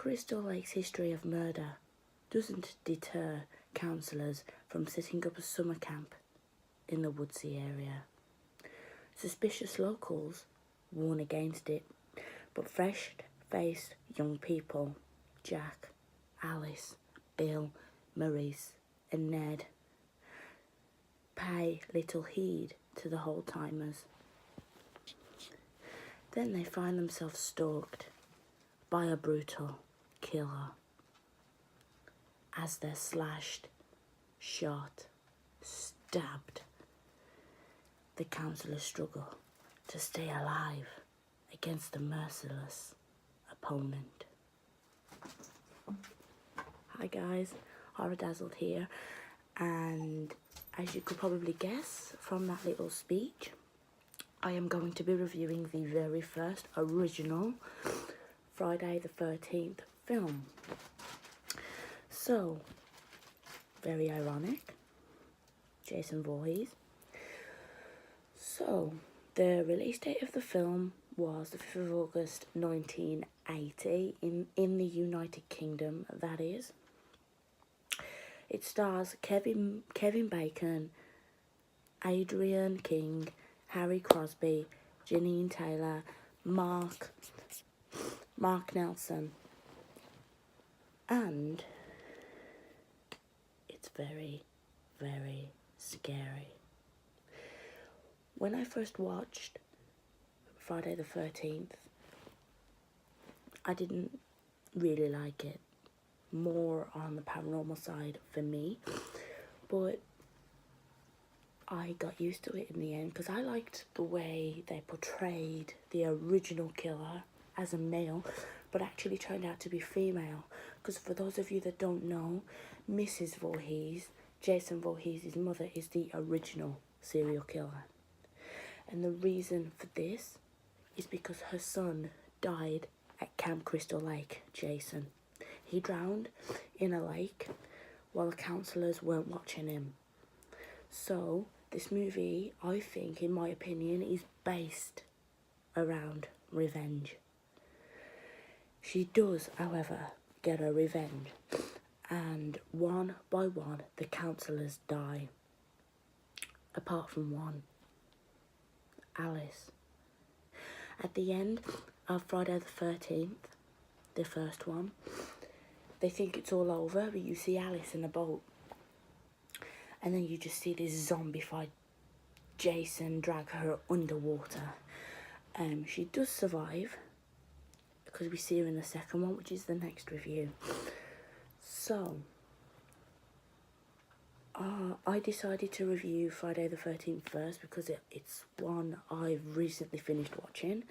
Crystal Lake's history of murder doesn't deter counsellors from setting up a summer camp in the woodsy area. Suspicious locals warn against it, but fresh-faced young people, Jack, Alice, Bill, Maurice and Ned, pay little heed to the old-timers. Then they find themselves stalked by a brutal killer as they're slashed, shot, stabbed. The counsellors struggle to stay alive against a merciless opponent. Hi guys, Horror Dazzled here, and as you could probably guess from that little speech, I am going to be reviewing the very first original Friday the 13th film. So, very ironic, Jason Voorhees. So, the release date of the film was the 5th of August 1980 in the United Kingdom, that is. It stars Kevin Bacon, Adrian King, Harry Crosby, Janine Taylor, Mark Nelson, and it's very, very scary. When I first watched Friday the 13th, I didn't really like it. More on the paranormal side for me, but I got used to it in the end because I liked the way they portrayed the original killer as a male, but actually turned out to be female. Because for those of you that don't know, Mrs. Voorhees, Jason Voorhees' mother, is the original serial killer. And the reason for this is because her son died at Camp Crystal Lake, Jason. He drowned in a lake while the counsellors weren't watching him. So, this movie, I think, in my opinion, is based around revenge. She does, however, get her revenge, and one by one, the counsellors die. Apart from one, Alice. At the end of Friday the 13th, the first one, they think it's all over, but you see Alice in a boat. And then you just see this zombified Jason drag her underwater. She does survive, because we see her in the second one, which is the next review. So, I decided to review Friday the 13th first, because it's one I've recently finished watching.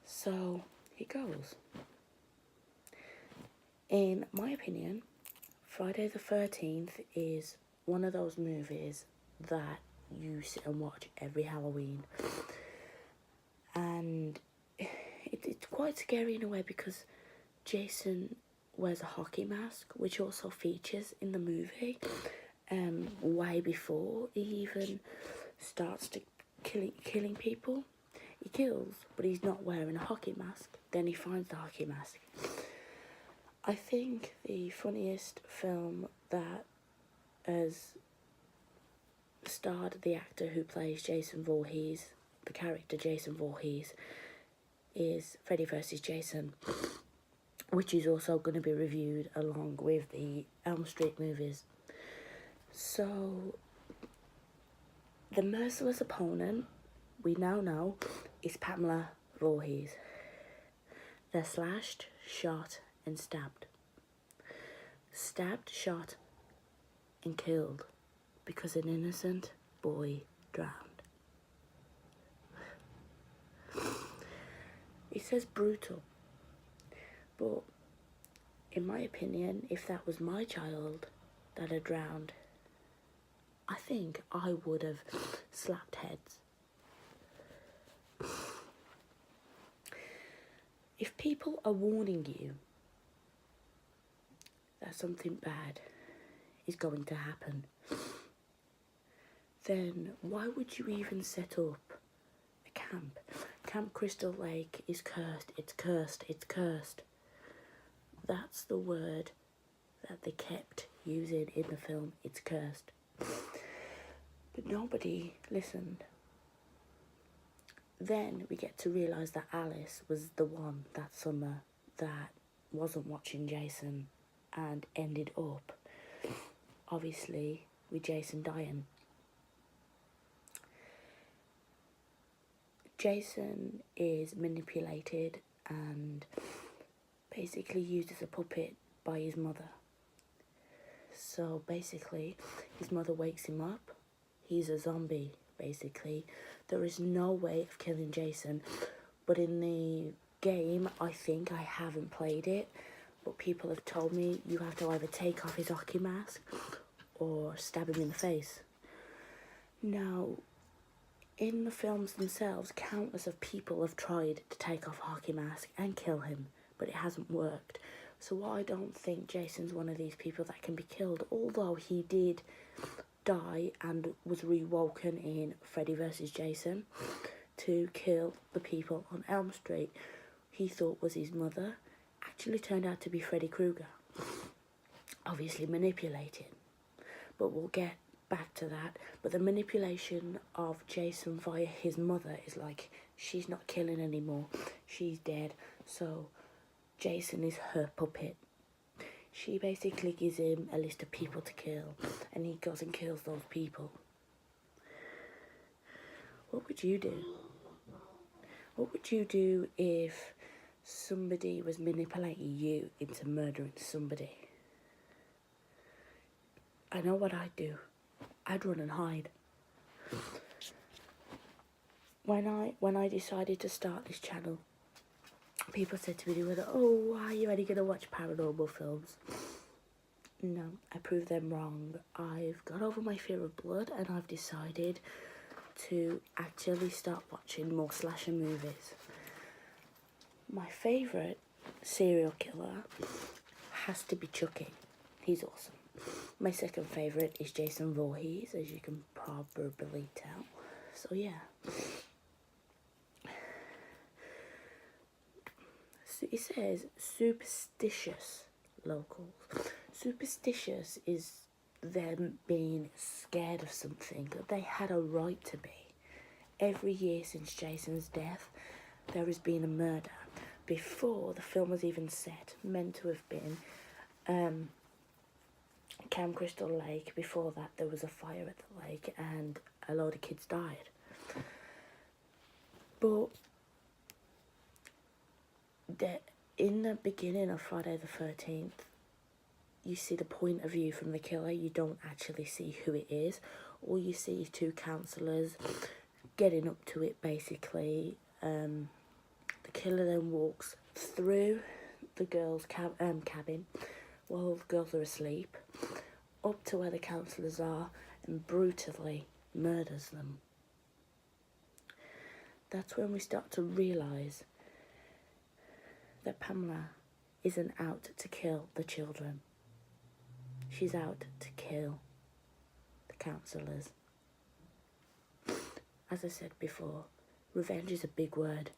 So, here goes. In my opinion, Friday the 13th is one of those movies that you sit and watch every Halloween. And it's quite scary in a way because Jason wears a hockey mask, which also features in the movie, way before he even starts to killing people. He kills, but he's not wearing a hockey mask. Then he finds the hockey mask. I think the funniest film that has starred the actor who plays Jason Voorhees, the character Jason Voorhees, is Freddy vs. Jason, which is also going to be reviewed along with the Elm Street movies. So, the merciless opponent, we now know, is Pamela Voorhees. They're slashed, shot and stabbed. Stabbed, shot and killed because an innocent boy drowned. It says brutal, but in my opinion, if that was my child that had drowned, I think I would have slapped heads. If people are warning you that something bad is going to happen, then why would you even set up a camp? Camp Crystal Lake is cursed, it's cursed, it's cursed. That's the word that they kept using in the film. It's cursed. But nobody listened. Then we get to realise that Alice was the one that summer that wasn't watching Jason and ended up, obviously, with Jason dying. Jason is manipulated and basically used as a puppet by his mother. So basically, his mother wakes him up. He's a zombie, basically. There is no way of killing Jason. But in the game, I haven't played it, but people have told me you have to either take off his hockey mask or stab him in the face. Now, in the films themselves, countless of people have tried to take off a hockey mask and kill him, but it hasn't worked. So I don't think Jason's one of these people that can be killed, although he did die and was rewoken in Freddy vs. Jason to kill the people on Elm Street. He thought was his mother, actually turned out to be Freddy Krueger. Obviously manipulated, but we'll get back to that. But the manipulation of Jason via his mother is like, she's not killing anymore, she's dead, so Jason is her puppet. She basically gives him a list of people to kill, and he goes and kills those people. What would you do? What would you do if somebody was manipulating you into murdering somebody? I know what I'd do. I'd run and hide. When I decided to start this channel, people said to me, "Oh, why are you only going to watch paranormal films?" No, I proved them wrong. I've got over my fear of blood, and I've decided to actually start watching more slasher movies. My favourite serial killer has to be Chucky. He's awesome. My second favourite is Jason Voorhees, as you can probably tell. So yeah. So it says superstitious locals. Superstitious is them being scared of something that they had a right to be. Every year since Jason's death, there has been a murder. Before the film was even set, meant to have been Camp Crystal Lake. Before that, there was a fire at the lake and a load of kids died. But in the beginning of Friday the 13th, you see the point of view from the killer. You don't actually see who it is. All you see is two counsellors getting up to it, basically. The killer then walks through the girls' cabin while the girls are asleep, up to where the counsellors are, and brutally murders them. That's when we start to realise that Pamela isn't out to kill the children. She's out to kill the counsellors. As I said before, revenge is a big word.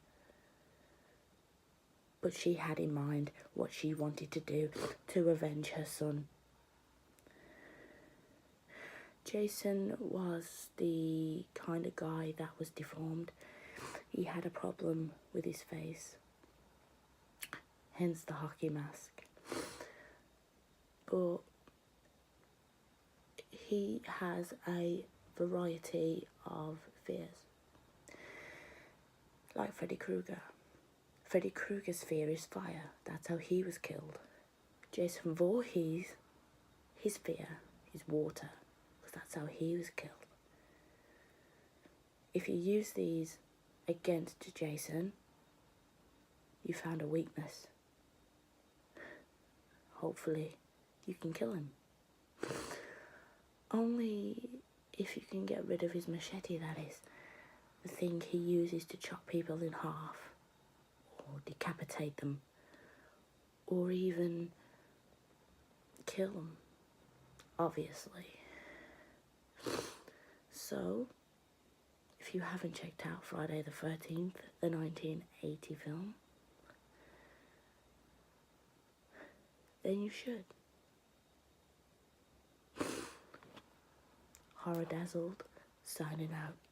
But she had in mind what she wanted to do to avenge her son. Jason was the kind of guy that was deformed. He had a problem with his face, hence the hockey mask. But he has a variety of fears, like Freddy Krueger. Freddy Krueger's fear is fire. That's how he was killed. Jason Voorhees, his fear is water, because that's how he was killed. If you use these against Jason, you found a weakness. Hopefully, you can kill him. Only if you can get rid of his machete, that is. The thing he uses to chop people in half, or decapitate them, or even kill them, obviously. So, if you haven't checked out Friday the 13th, the 1980 film, then you should. Horror Dazzled, signing out.